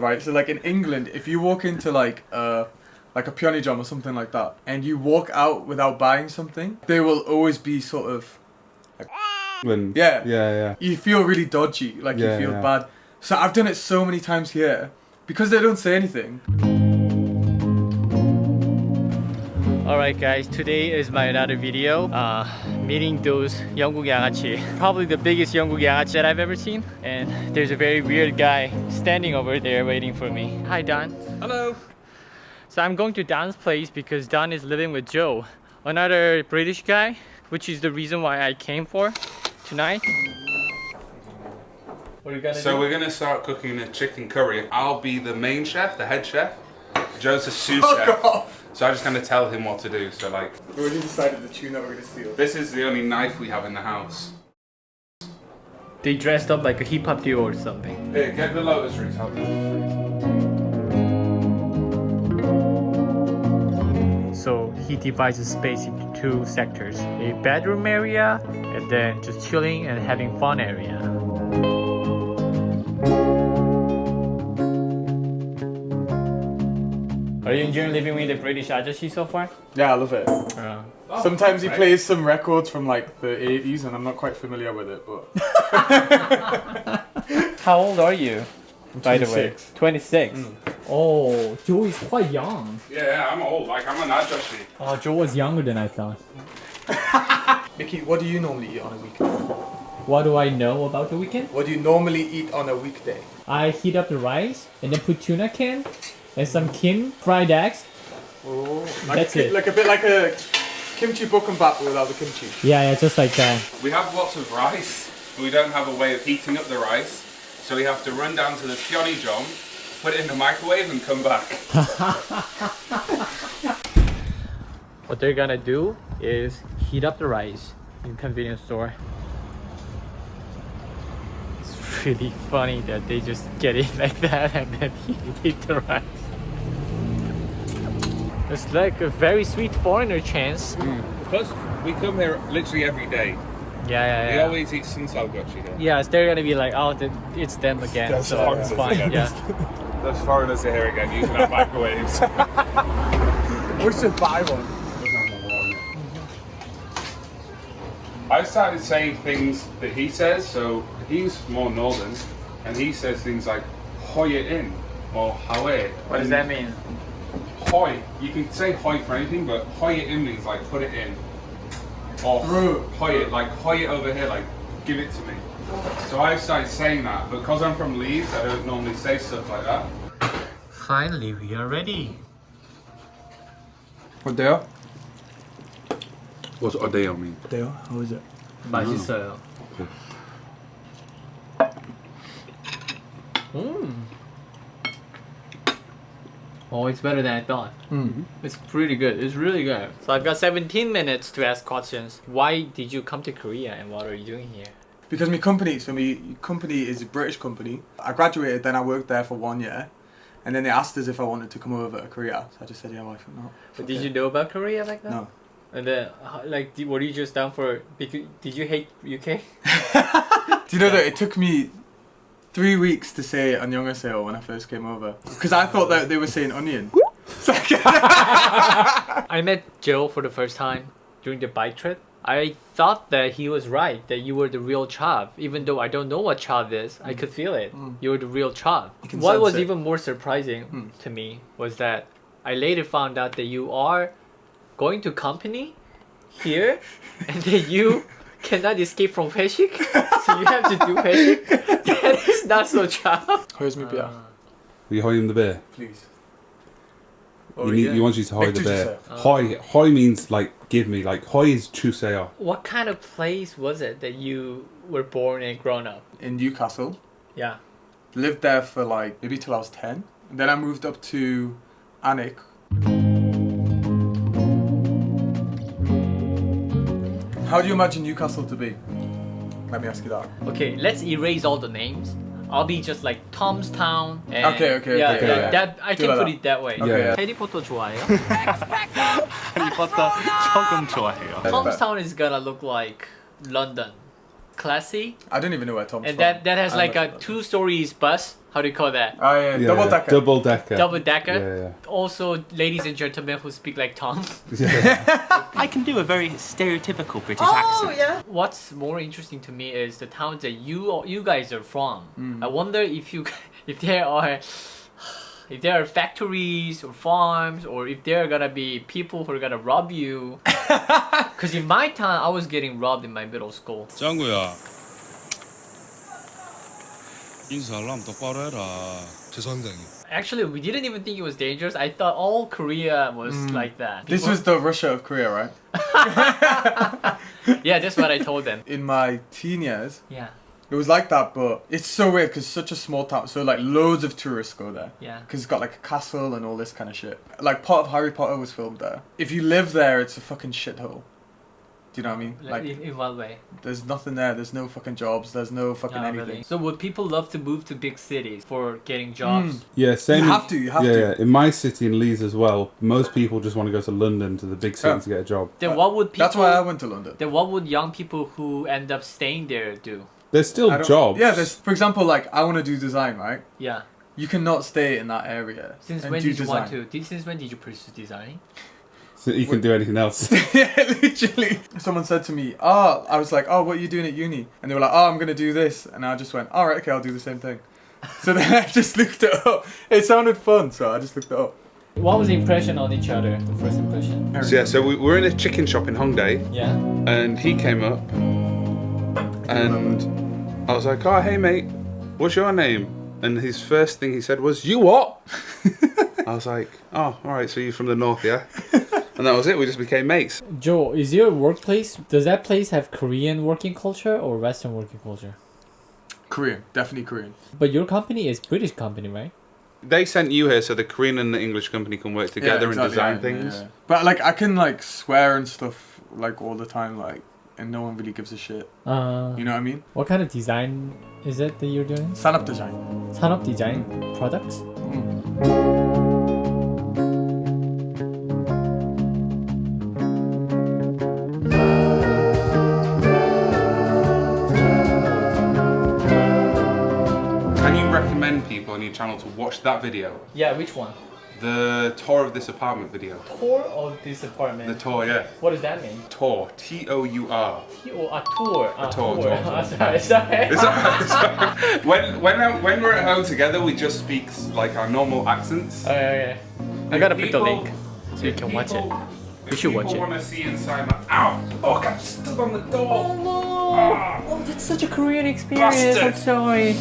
Right, so like in England, if you walk into like a Pyeongchang or something like that, and you walk out without buying something, they will always be sort of like, yeah. You feel really dodgy, like you feel bad. So I've done it so many times here because they don't say anything. Alright guys, today is my another video meeting those 영국 양아치. Probably the biggest 영국 양아치 that I've ever seen. And there's a very weird guy standing over there waiting for me. Hi Don. Hello. So I'm going to Don's place because Don is living with Joe, another British guy, which is the reason why I came for tonight. What are you gonna do? So we're gonna start cooking a chicken curry. I'll be the main chef, the head chef. Joe's a sous chef. Off. So I'm just gonna tell him what to do. So like, We already decided the tune that we're gonna steal. this is the only knife we have in the house. They dressed up like a hip hop duo or something. Here, get the lotus roots out. So he divides the space into two sectors, a bedroom area and then just chilling and having fun area. Are you enjoying living with the British ajashi so far? Yeah, I love it. Sometimes he plays some records from like the 80s and I'm not quite familiar with it, but... How old are you, by the way? 26. 26? Oh, Joe is quite young. Yeah, I'm old. Like I'm an ajashi. Oh, Joe was younger than I thought. Mickey, what do you normally eat on a weekday? What do I know about the weekend? What do you normally eat on a weekday? I heat up the rice and then put tuna can and some kim, fried eggs. Oh, That's it. Like a bit like a kimchi bokkeumbap without the kimchi. Yeah, just like that. We have lots of rice, but we don't have a way of heating up the rice. So we have to run down to the Pyeongchang, put it in the microwave and come back. What they're gonna do is heat up the rice in convenience store. It's really funny that they just get it like that and then heat the rice. It's like a very sweet foreigner chance. Plus, we come here literally every day. Yeah. We always eat sunsalgachi here. Yes, they're gonna be like, oh, it's them again. That's so foreigners it's fine. again. Yeah. Those foreigners are here again using our microwaves. We should buy one. I started saying things that he says, so he's more northern, and he says things like hoy it in or hawe. What does that mean? Hoy, you can say hoy for anything, but hoy it in means like put it in. Or hoy it, like hoy it over here, like give it to me. So I started saying that, but because I'm from Leeds, I don't normally say stuff like that. Finally, we are ready. 어때요? What's odeo mean? 어때요? How is it? 맛있어요. Oh, it's better than I thought. It's pretty good. It's really good. So I've got 17 minutes to ask questions. Why did you come to Korea and what are you doing here? Because my company is a British company. I graduated, then I worked there for 1 year. And then they asked us if I wanted to come over to Korea. So I just said, yeah, why not? But did you know about Korea like that? No. And then, like, were you just down for... Did you hate UK? Do you know that it took me 3 weeks to say 안녕하세요 when I first came over? Because I thought that they were saying onion. I met Joe for the first time during the bike trip. I thought that he was right, that you were the real Chav. Even though I don't know what Chav is, I could feel it. You were the real Chav. What was even more surprising to me was that I later found out that you are going to company here and that you cannot escape from 회식, so you have to do 회식. That is not so Chav. Where's my beer? Will you hoy him the beer? Please. He wants you to hoy the beer. Hoy means like give me, like hoy is chuseyo. What kind of place was it that you were born and grown up? In Newcastle. Yeah. Lived there for like maybe till I was 10. And then I moved up to Alnwick. How do you imagine Newcastle to be? Let me ask you that. Okay, let's erase all the names. I'll be just like Tom's Town. And Okay. Yeah, that I Do can put that. it that way. Yeah. 해리포터 좋아해요? 해리포터 조금 좋아해요. Tom's Town is gonna look like London, classy, I don't even know where Tom's and from. that has I'm like not a from 2 stories bus how do you call that? Oh yeah, double decker. Double decker. Double decker. Yeah. Also, ladies and gentlemen who speak like Tom. I can do a very stereotypical British accent. Yeah. What's more interesting to me is the towns that you guys are from. I wonder if there are factories or farms, or if there are gonna be people who are gonna rob you. Because in my town, I was getting robbed in my middle school. 짱구야 인사람 똑바로 해라. 죄송합니다. Actually, we didn't even think it was dangerous. I thought all Korea was like that. This was the Russia of Korea, right? Yeah, that's what I told them. In my teen years, Yeah, it was like that, but it's so weird because it's such a small town. So like loads of tourists go there. yeah. Because it's got like a castle and all this kind of shit. Like part of Harry Potter was filmed there. If you live there, it's a fucking shithole. Do you know what I mean? Like, in what way? There's nothing there. There's no fucking jobs. There's no fucking Oh, anything. really? So would people love to move to big cities for getting jobs? Yeah, same. You have to. You have to. Yeah, in my city in Leeds as well, most people just want to go to London, to the big city, Yeah. to get a job. Then what would people? That's why I went to London. Then what would young people who end up staying there do? There's still I don't- jobs. Yeah, there's, for example, like I want to do design, right? Yeah. You cannot stay in that area. Since and when do did you design. want to? Since when did you pursue design? So you can do anything else. Yeah, literally. Someone said to me, I was like, what are you doing at uni? And they were like, I'm going to do this. And I just went, alright, okay, I'll do the same thing. So then I just looked it up. It sounded fun, so I just looked it up. What was the impression on each other? The first impression? So we were in a chicken shop in Hongdae, Yeah. and he came up, and I was like, oh, hey mate, what's your name? And his first thing he said was, you what? I was like, oh, alright, so you're from the north, yeah? And that was it, we just became mates. Joe, is your workplace, does that place have Korean working culture or Western working culture? Korean, definitely Korean. But your company is British company, right? They sent you here so the Korean and the English company can work together and design things. Yeah. But like I can like swear and stuff like all the time, like, and no one really gives a shit. You know what I mean? What kind of design is it that you're doing? Stand-up design. 산업 design products? Can you recommend people on your channel to watch that video? Yeah, which one? The tour of this apartment video. Tour of this apartment. The tour, yeah. What does that mean? Tour. T-O-U-R. Tour. Tour. Sorry. It's alright. When we're at home together, we just speak like our normal accents. Okay. I gotta put the People- link so you can watch it. If should watch people it. want to see inside my... Ow! Oh, I got stood on the door! Oh, that's such a Korean experience. Bastard. I'm sorry.